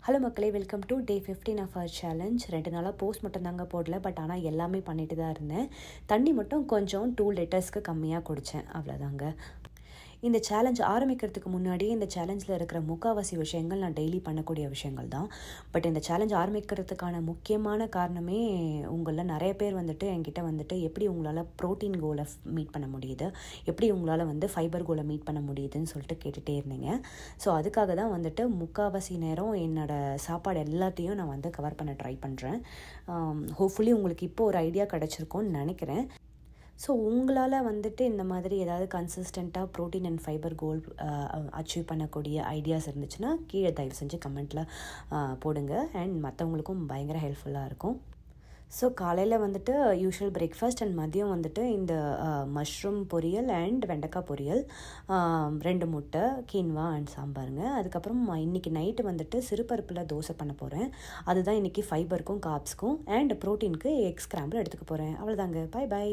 Hello மக்களே, welcome to day 15 of our challenge. 2 நாளாக post மட்டும் தாங்க போடல, பட் ஆனால் எல்லாமே பண்ணிட்டு தான் இருந்தேன். தண்ணி மட்டும் கொஞ்சம் 2 லிட்டர்ஸ்க்கு கம்மியாக குடித்தேன், அவ்வளோதாங்க. இந்த சேலஞ்ச் ஆரம்பிக்கிறதுக்கு முன்னாடியே இந்த சேலஞ்சில் இருக்கிற முக்கால்வாசி விஷயங்கள் நான் டெய்லி பண்ணக்கூடிய விஷயங்கள் தான். பட் இந்த சேலஞ்ச் ஆரம்பிக்கிறதுக்கான முக்கியமான காரணமே, உங்களில் நிறைய பேர் வந்துட்டு என்கிட்ட வந்துட்டு எப்படி உங்களால் ப்ரோட்டீன் கோலை மீட் பண்ண முடியுது, எப்படி உங்களால் வந்து ஃபைபர் கோலை மீட் பண்ண முடியுதுன்னு சொல்லிட்டு கேட்டுகிட்டே இருந்தீங்க. ஸோ அதுக்காக தான் வந்துட்டு முக்கால்வாசி நேரம் என்னோடய சாப்பாடு எல்லாத்தையும் நான் வந்து கவர் பண்ண ட்ரை பண்ணுறேன். ஹோப்ஃபுல்லி உங்களுக்கு இப்போ ஒரு ஐடியா கிடச்சிருக்கோன்னு நினைக்கிறேன். ஸோ உங்களால் வந்துட்டு இந்த மாதிரி ஏதாவது கன்சிஸ்டண்ட்டாக protein and fibre goal achieve பண்ணக்கூடிய ஐடியாஸ் இருந்துச்சுன்னா கீழே தயவு செஞ்சு கமெண்ட்டில் போடுங்க. அண்ட் மற்றவங்களுக்கும் பயங்கர ஹெல்ப்ஃபுல்லாக இருக்கும். ஸோ காலையில் வந்துட்டு யூஷுவல் பிரேக்ஃபாஸ்ட் அண்ட் மதியம் வந்துட்டு இந்த மஷ்ரூம் பொரியல் அண்ட் வெண்டைக்காய் பொரியல், 2 முட்டை, கீன்வா அண்ட் சாம்பாருங்க. அதுக்கப்புறம் இன்றைக்கி நைட்டு வந்துட்டு சிறுபருப்பில் தோசை பண்ண போகிறேன். அதுதான் இன்றைக்கி ஃபைபருக்கும் காப்ஸ்க்கும் அண்ட் ப்ரோட்டீனுக்கு எக் ஸ்க்ராம்பிள் எடுத்துக்க போகிறேன். அவ்வளோதாங்க. பை.